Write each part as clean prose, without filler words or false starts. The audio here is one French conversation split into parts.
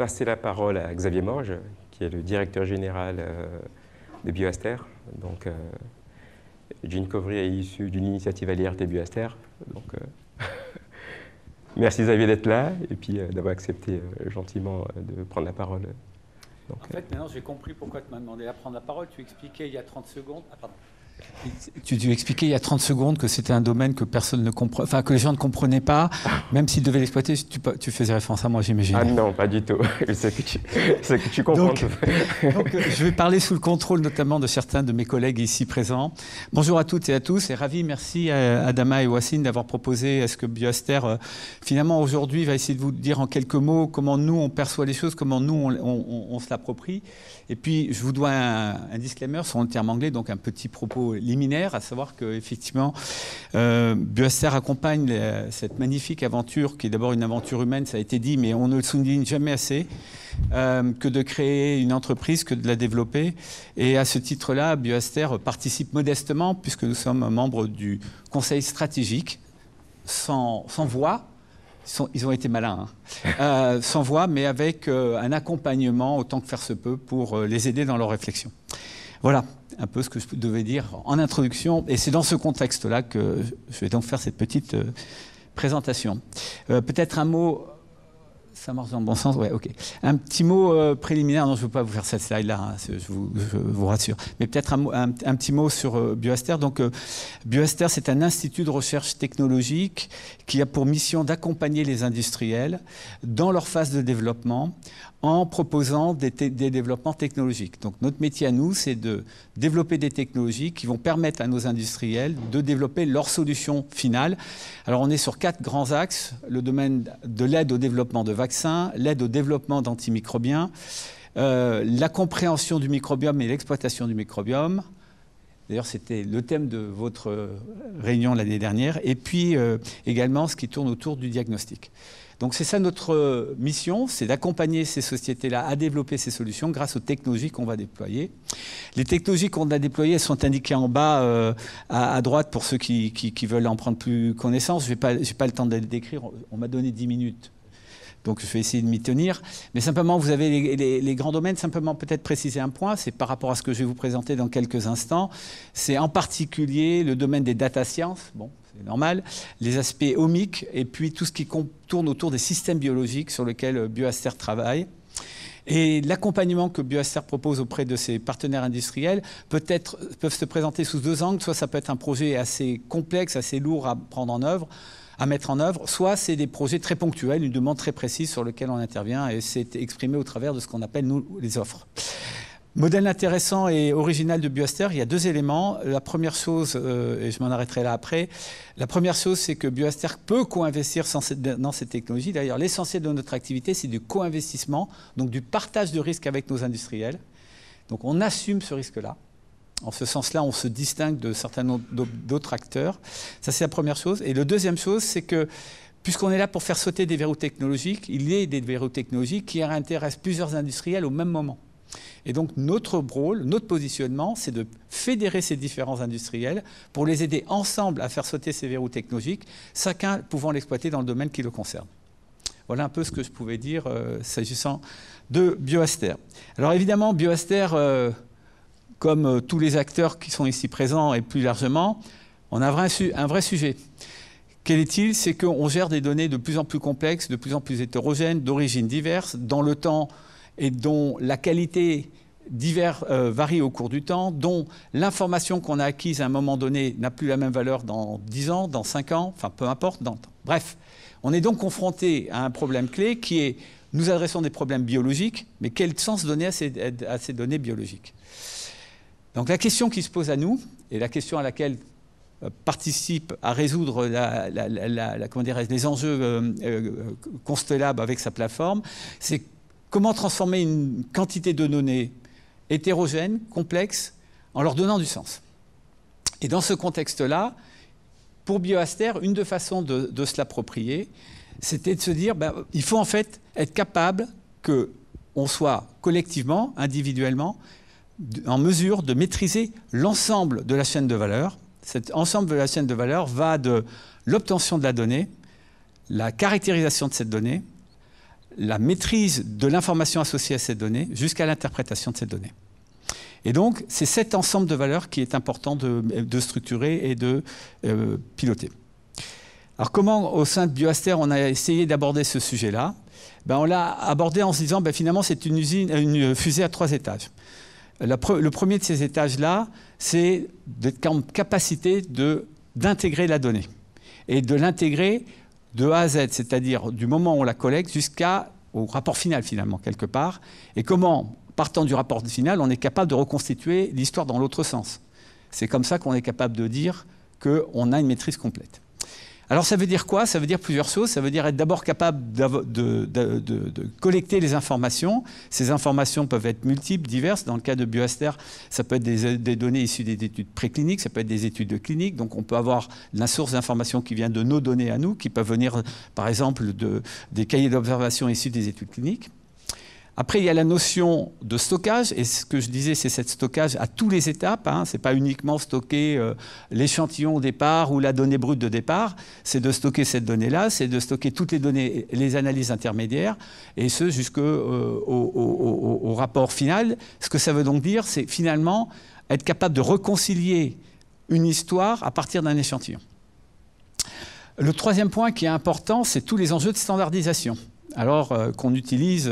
passer la parole à Xavier Morge, qui est le directeur général de BioAster. Donc, Gene Kovry est issu d'une initiative à l'IRT BioAster. Donc, merci Xavier d'être là et puis d'avoir accepté gentiment de prendre la parole. Donc, en fait, maintenant j'ai compris pourquoi tu m'as demandé à prendre la parole. Tu expliquais il y a 30 secondes. Ah, pardon. Tu expliquais il y a 30 secondes que c'était un domaine que personne ne comprend, enfin que les gens ne comprenaient pas, même s'ils devaient l'exploiter. Tu faisais référence à moi, j'imagine. Ah non, pas du tout. C'est que tu comprends. Donc, je vais parler sous le contrôle notamment de certains de mes collègues ici présents. Bonjour à toutes et à tous et ravi, merci à Adama et Wassine d'avoir proposé à ce que BioAster, finalement aujourd'hui, va essayer de vous dire en quelques mots comment nous on perçoit les choses, comment nous on se l'approprie. Et puis je vous dois un disclaimer sur le terme anglais, donc un petit propos liminaire, à savoir qu'effectivement, BioAster accompagne cette magnifique aventure, qui est d'abord une aventure humaine, ça a été dit, mais on ne le souligne jamais assez, que de créer une entreprise, que de la développer. Et à ce titre-là, BioAster participe modestement, puisque nous sommes membres du conseil stratégique, sans voix. Ils ont été malins, hein. Sans voix, mais avec un accompagnement autant que faire se peut pour les aider dans leur réflexion. Voilà un peu ce que je devais dire en introduction. Et c'est dans ce contexte-là que je vais donc faire cette petite présentation. Peut-être un mot... Ça marche dans le bon sens? Ouais, ok. Un petit mot préliminaire. Non, je ne veux pas vous faire cette slide-là, hein, je vous rassure. Mais peut-être un petit mot sur BioAster. Donc, BioAster, c'est un institut de recherche technologique qui a pour mission d'accompagner les industriels dans leur phase de développement en proposant des développements technologiques. Donc, notre métier à nous, c'est de développer des technologies qui vont permettre à nos industriels de développer leurs solutions finales. Alors, on est sur 4 grands axes. Le domaine de l'aide au développement de vaccins, l'aide au développement d'antimicrobiens, la compréhension du microbiome et l'exploitation du microbiome. D'ailleurs, c'était le thème de votre réunion l'année dernière. Et puis, également, ce qui tourne autour du diagnostic. Donc c'est ça notre mission, c'est d'accompagner ces sociétés-là à développer ces solutions grâce aux technologies qu'on va déployer. Les technologies qu'on a déployées sont indiquées en bas à droite pour ceux qui veulent en prendre plus connaissance. Je n'ai pas le temps de les décrire, on m'a donné 10 minutes. Donc je vais essayer de m'y tenir. Mais simplement, vous avez les grands domaines. Simplement, peut-être préciser un point, c'est par rapport à ce que je vais vous présenter dans quelques instants. C'est en particulier le domaine des data science. Bon, c'est normal, les aspects omiques et puis tout ce qui tourne autour des systèmes biologiques sur lesquels BioAster travaille. Et l'accompagnement que BioAster propose auprès de ses partenaires industriels peuvent se présenter sous 2 angles. Soit ça peut être un projet assez complexe, assez lourd à mettre en œuvre, soit c'est des projets très ponctuels, une demande très précise sur laquelle on intervient et c'est exprimé au travers de ce qu'on appelle, nous, les offres. Modèle intéressant et original de BioAster, il y a 2 éléments. La première chose, et je m'en arrêterai là après, la première chose, c'est que BioAster peut co-investir dans cette technologie. D'ailleurs, l'essentiel de notre activité, c'est du co-investissement, donc du partage de risques avec nos industriels. Donc on assume ce risque-là. En ce sens-là, on se distingue de certains d'autres acteurs. Ça, c'est la première chose. Et la deuxième chose, c'est que, puisqu'on est là pour faire sauter des verrous technologiques, il y a des verrous technologiques qui intéressent plusieurs industriels au même moment. Et donc, notre rôle, notre positionnement, c'est de fédérer ces différents industriels pour les aider ensemble à faire sauter ces verrous technologiques, chacun pouvant l'exploiter dans le domaine qui le concerne. Voilà un peu ce que je pouvais dire s'agissant de BioAster. Alors évidemment, BioAster... comme tous les acteurs qui sont ici présents et plus largement, on a un vrai sujet. Quel est-il? C'est qu'on gère des données de plus en plus complexes, de plus en plus hétérogènes, d'origines diverses, dans le temps et dont la qualité varie au cours du temps, dont l'information qu'on a acquise à un moment donné n'a plus la même valeur dans 10 ans, dans 5 ans, enfin peu importe, dans le temps. Bref, on est donc confronté à un problème clé qui est, nous adressons des problèmes biologiques, mais quel sens donner à ces données biologiques? Donc la question qui se pose à nous, et la question à laquelle participe à résoudre les enjeux Constelab avec sa plateforme, c'est comment transformer une quantité de données hétérogènes, complexes, en leur donnant du sens. Et dans ce contexte-là, pour BioAster, une des façons de se l'approprier, c'était de se dire il faut en fait être capable qu'on soit collectivement, individuellement, en mesure de maîtriser l'ensemble de la chaîne de valeur. Cet ensemble de la chaîne de valeur va de l'obtention de la donnée, la caractérisation de cette donnée, la maîtrise de l'information associée à ces données jusqu'à l'interprétation de ces données. Et donc, c'est cet ensemble de valeurs qui est important de structurer et de piloter. Alors, comment, au sein de BioAster, on a essayé d'aborder ce sujet-là? On l'a abordé en se disant, finalement, c'est une fusée à 3 étages. Le premier de ces étages-là, c'est d'être en capacité d'intégrer la donnée. Et de l'intégrer de A à Z, c'est-à-dire du moment où on la collecte jusqu'au rapport final, finalement, quelque part. Et comment, partant du rapport final, on est capable de reconstituer l'histoire dans l'autre sens. C'est comme ça qu'on est capable de dire qu'on a une maîtrise complète. Alors ça veut dire quoi? Ça veut dire plusieurs choses. Ça veut dire être d'abord capable de collecter les informations. Ces informations peuvent être multiples, diverses. Dans le cas de BioAster, ça peut être des données issues des études précliniques, ça peut être des études cliniques. Donc on peut avoir la source d'information qui vient de nos données à nous, qui peuvent venir par exemple des cahiers d'observation issus des études cliniques. Après, il y a la notion de stockage, et ce que je disais, c'est ce stockage à toutes les étapes. Ce n'est pas uniquement stocker l'échantillon au départ ou la donnée brute de départ, c'est de stocker cette donnée-là, c'est de stocker toutes les données, les analyses intermédiaires, et ce jusqu'au rapport final. Ce que ça veut donc dire, c'est finalement être capable de réconcilier une histoire à partir d'un échantillon. Le troisième point qui est important, c'est tous les enjeux de standardisation. Alors qu'on utilise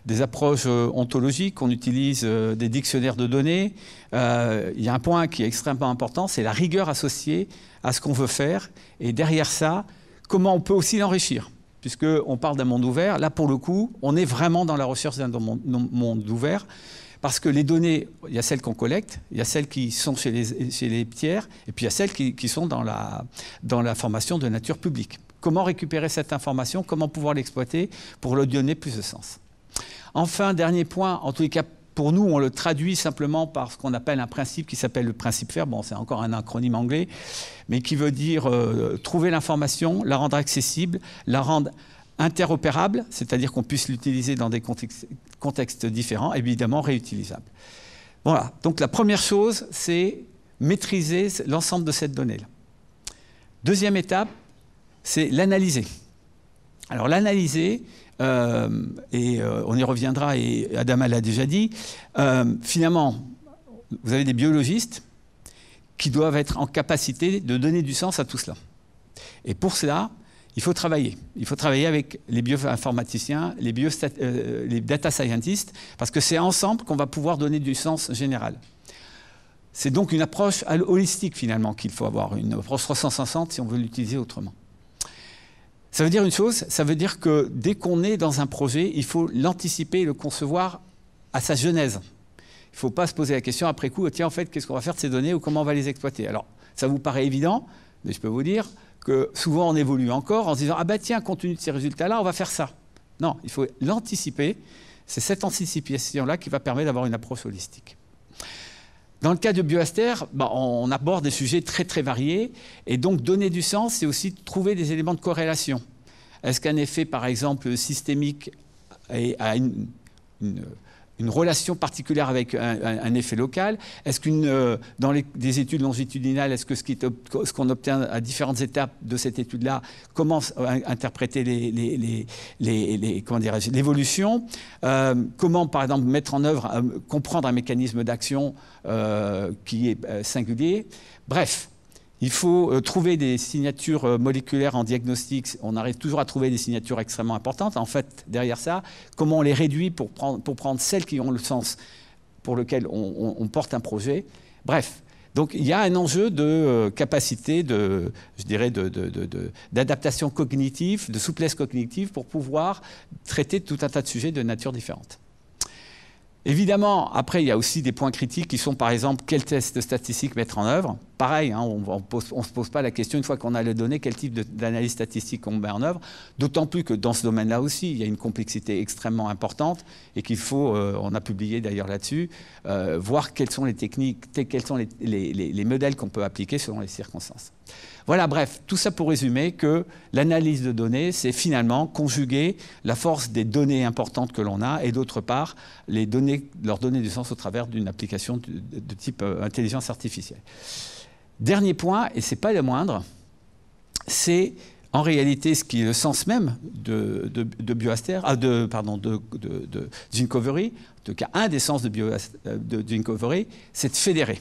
des approches ontologiques, qu'on utilise des dictionnaires de données, il y a un point qui est extrêmement important, c'est la rigueur associée à ce qu'on veut faire. Et derrière ça, comment on peut aussi l'enrichir. Puisqu'on parle d'un monde ouvert, là pour le coup, on est vraiment dans la recherche d'un monde ouvert. Parce que les données, il y a celles qu'on collecte, il y a celles qui sont chez les tiers, et puis il y a celles qui sont dans la formation de nature publique. Comment récupérer cette information, comment pouvoir l'exploiter pour lui donner plus de sens. Enfin, dernier point, en tous les cas, pour nous, on le traduit simplement par ce qu'on appelle un principe qui s'appelle le principe FAIR. Bon, c'est encore un acronyme anglais, mais qui veut dire trouver l'information, la rendre accessible, la rendre interopérable, c'est-à-dire qu'on puisse l'utiliser dans des contextes différents, évidemment réutilisable. Voilà, donc la première chose, c'est maîtriser l'ensemble de cette donnée-là. Deuxième étape, c'est l'analyser. Alors l'analyser, et on y reviendra, et Adama l'a déjà dit, finalement, vous avez des biologistes qui doivent être en capacité de donner du sens à tout cela. Et pour cela, il faut travailler. Il faut travailler avec les bioinformaticiens, les data scientists, parce que c'est ensemble qu'on va pouvoir donner du sens général. C'est donc une approche holistique, finalement, qu'il faut avoir, une approche 360 si on veut l'utiliser autrement. Ça veut dire une chose, ça veut dire que dès qu'on est dans un projet, il faut l'anticiper et le concevoir à sa genèse. Il ne faut pas se poser la question après coup, tiens, en fait, qu'est-ce qu'on va faire de ces données ou comment on va les exploiter? Alors, ça vous paraît évident, mais je peux vous dire que souvent on évolue encore en se disant, ah ben tiens, compte tenu de ces résultats-là, on va faire ça. Non, il faut l'anticiper. C'est cette anticipation-là qui va permettre d'avoir une approche holistique. Dans le cas de BioAster, on aborde des sujets très très variés, et donc donner du sens, c'est aussi trouver des éléments de corrélation. Est-ce qu'un effet, par exemple, systémique a une relation particulière avec un effet local? Est-ce dans des études longitudinales, est-ce que ce qu'on obtient à différentes étapes de cette étude-là, comment interpréter l'évolution? Comment, par exemple, mettre en œuvre, comprendre un mécanisme d'action qui est singulier? Bref. Il faut trouver des signatures moléculaires en diagnostic. On arrive toujours à trouver des signatures extrêmement importantes. En fait, derrière ça, comment on les réduit pour prendre celles qui ont le sens pour lequel on porte un projet. Bref, donc il y a un enjeu de capacité, je dirais, d'adaptation cognitive, de souplesse cognitive pour pouvoir traiter tout un tas de sujets de nature différente. Évidemment, après, il y a aussi des points critiques qui sont, par exemple, quel test statistique mettre en œuvre. Pareil, on ne se pose pas la question, une fois qu'on a les données, quel type d'analyse statistique on met en œuvre. D'autant plus que dans ce domaine-là aussi, il y a une complexité extrêmement importante et qu'il faut, on a publié d'ailleurs là-dessus, voir quelles sont les techniques, quels sont les modèles qu'on peut appliquer selon les circonstances. Voilà, bref, tout ça pour résumer que l'analyse de données, c'est finalement conjuguer la force des données importantes que l'on a et d'autre part, leur donner du sens au travers d'une application de type intelligence artificielle. Dernier point, et ce n'est pas le moindre, c'est en réalité, ce qui est le sens même de BioAster, de Gincovery, en tout cas un des sens de Gincovery, c'est de fédérer.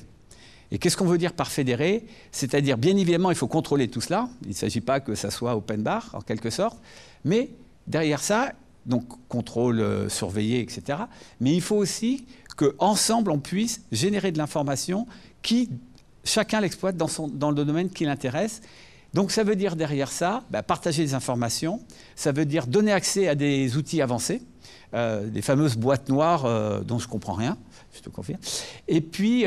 Et qu'est-ce qu'on veut dire par fédérer? C'est-à-dire, bien évidemment, il faut contrôler tout cela. Il ne s'agit pas que ça soit open bar, en quelque sorte. Mais derrière ça, donc contrôle, surveiller, etc. Mais il faut aussi qu'ensemble, on puisse générer de l'information qui, chacun l'exploite dans le domaine qui l'intéresse. Donc ça veut dire derrière ça, partager des informations. Ça veut dire donner accès à des outils avancés, des fameuses boîtes noires dont je ne comprends rien. Je te confirme. Et puis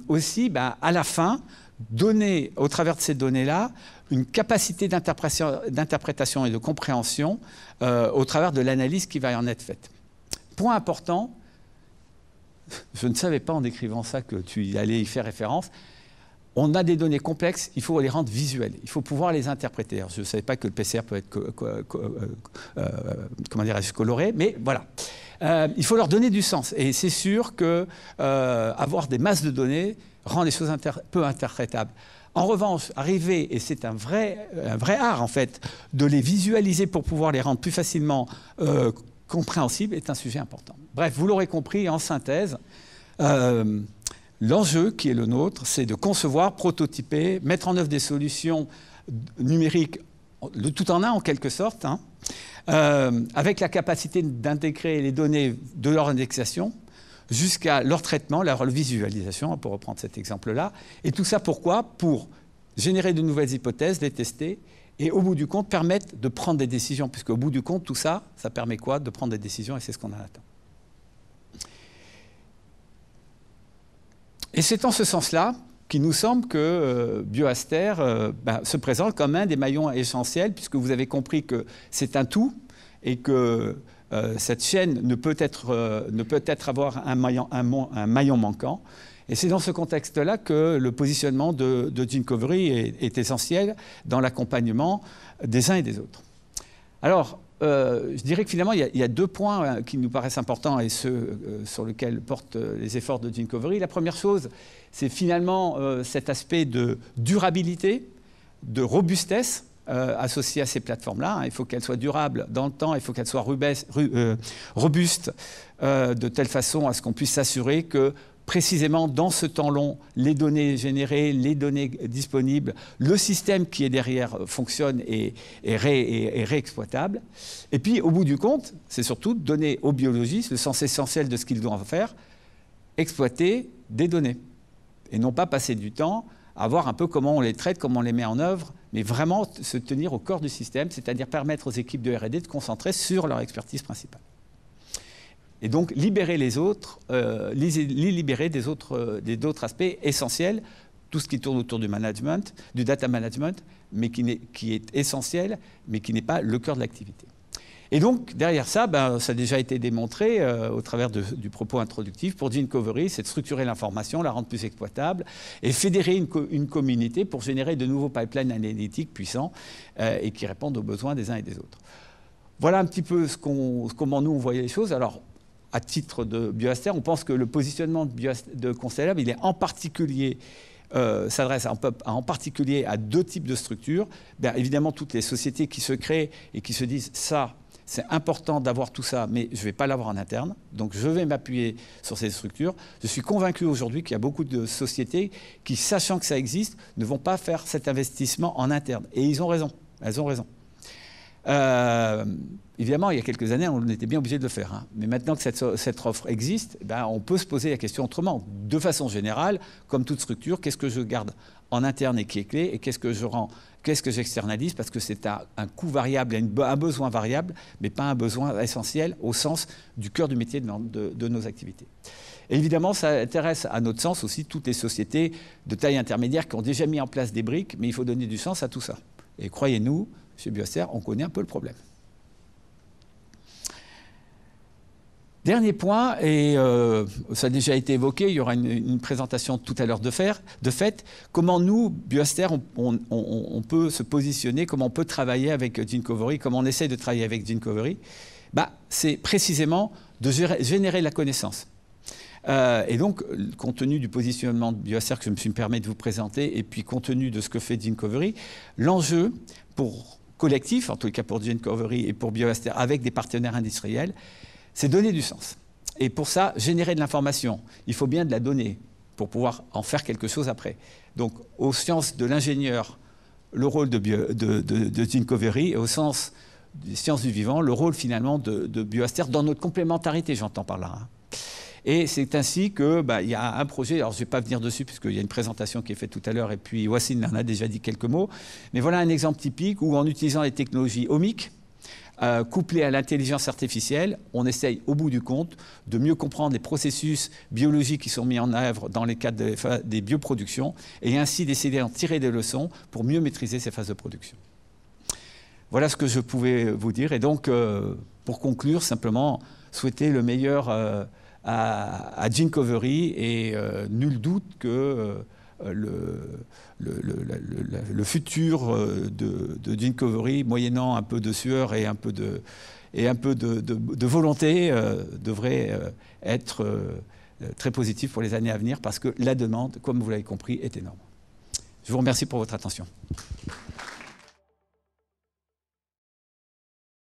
aussi, à la fin, donner, au travers de ces données-là, une capacité d'interprétation et de compréhension au travers de l'analyse qui va en être faite. Point important, je ne savais pas en décrivant ça que tu allais y faire référence, on a des données complexes, il faut les rendre visuelles, il faut pouvoir les interpréter. Alors, je ne savais pas que le PCR peut être coloré, mais voilà. Il faut leur donner du sens. Et c'est sûr qu'avoir des masses de données rend les choses peu interprétables. En revanche, arriver, et c'est un vrai art en fait, de les visualiser pour pouvoir les rendre plus facilement compréhensibles est un sujet important. Bref, vous l'aurez compris, en synthèse, l'enjeu qui est le nôtre, c'est de concevoir, prototyper, mettre en œuvre des solutions numériques, le tout en un en quelque sorte, avec la capacité d'intégrer les données de leur indexation jusqu'à leur traitement, leur visualisation, pour reprendre cet exemple-là. Et tout ça pourquoi? Pour générer de nouvelles hypothèses, les tester, et au bout du compte, permettre de prendre des décisions, puisque au bout du compte, tout ça, ça permet quoi? De prendre des décisions, et c'est ce qu'on en attend. Et c'est en ce sens-là qu'il nous semble que BioAster se présente comme un des maillons essentiels, puisque vous avez compris que c'est un tout, et que cette chaîne ne peut être avoir un maillon manquant. Et c'est dans ce contexte-là que le positionnement de Gincovery est essentiel dans l'accompagnement des uns et des autres. Alors, je dirais que finalement, il y a deux points qui nous paraissent importants et ceux sur lesquels portent les efforts de Gincovery. La première chose, c'est finalement cet aspect de durabilité, de robustesse associé à ces plateformes-là. Il faut qu'elles soient durables dans le temps, il faut qu'elles soient robustes de telle façon à ce qu'on puisse s'assurer que précisément dans ce temps long, les données générées, les données disponibles, le système qui est derrière fonctionne et est réexploitable. Et puis, au bout du compte, c'est surtout donner aux biologistes le sens essentiel de ce qu'ils doivent faire, exploiter des données. Et non pas passer du temps à voir un peu comment on les traite, comment on les met en œuvre, mais vraiment se tenir au corps du système, c'est-à-dire permettre aux équipes de R&D de se concentrer sur leur expertise principale. Et donc libérer les autres, les libérer d'autres aspects essentiels, tout ce qui tourne autour du management, du data management, mais qui est essentiel, mais qui n'est pas le cœur de l'activité. Et donc derrière ça, ça a déjà été démontré au travers du propos introductif. Pour Gincovery, c'est de structurer l'information, la rendre plus exploitable et fédérer une communauté pour générer de nouveaux pipelines analytiques puissants et qui répondent aux besoins des uns et des autres. Voilà un petit peu comment nous on voyait les choses. Alors, à titre de BioAster, on pense que le positionnement de Constellab, il est en particulier, s'adresse en particulier à deux types de structures. Évidemment, toutes les sociétés qui se créent et qui se disent ça, c'est important d'avoir tout ça, mais je ne vais pas l'avoir en interne, donc je vais m'appuyer sur ces structures. Je suis convaincu aujourd'hui qu'il y a beaucoup de sociétés qui, sachant que ça existe, ne vont pas faire cet investissement en interne. Et ils ont raison, elles ont raison. Évidemment, il y a quelques années, on était bien obligé de le faire. Mais maintenant que cette offre existe, on peut se poser la question autrement. De façon générale, comme toute structure, qu'est-ce que je garde en interne et qui est clé, et qu'est-ce que j'externalise, parce que c'est un coût variable, un besoin variable, mais pas un besoin essentiel au sens du cœur du métier de nos activités. Et évidemment, ça intéresse à notre sens aussi toutes les sociétés de taille intermédiaire qui ont déjà mis en place des briques, mais il faut donner du sens à tout ça. Et croyez-nous, chez BioAster, on connaît un peu le problème. Dernier point, et ça a déjà été évoqué, il y aura une présentation tout à l'heure de fait, comment nous, BioAster, on peut se positionner, comment on peut travailler avec Gincovery, comment on essaie de travailler avec Gincovery, c'est précisément de générer la connaissance. Et donc, compte tenu du positionnement de BioAster que je me suis permis de vous présenter, et puis compte tenu de ce que fait Gincovery, l'enjeu pour collectif, en tout cas pour Gencovery et pour BioAster, avec des partenaires industriels, c'est donner du sens. Et pour ça, générer de l'information, il faut bien de la donner pour pouvoir en faire quelque chose après. Donc, aux sciences de l'ingénieur, le rôle de Gencovery, et au sens des sciences du vivant, le rôle finalement de BioAster dans notre complémentarité, j'entends par là. Hein. Et c'est ainsi que il y a un projet, alors je ne vais pas venir dessus puisqu'il y a une présentation qui est faite tout à l'heure et puis Wassine en a déjà dit quelques mots, mais voilà un exemple typique où en utilisant les technologies omiques, couplées à l'intelligence artificielle, on essaye au bout du compte de mieux comprendre les processus biologiques qui sont mis en œuvre dans les cadres des bioproductions et ainsi d'essayer d'en tirer des leçons pour mieux maîtriser ces phases de production. Voilà ce que je pouvais vous dire. Et donc, pour conclure, simplement, souhaiter le meilleur à Gencovery et nul doute que le futur de Gencovery, moyennant un peu de sueur et un peu de volonté, devrait être très positif pour les années à venir parce que la demande, comme vous l'avez compris, est énorme. Je vous remercie pour votre attention.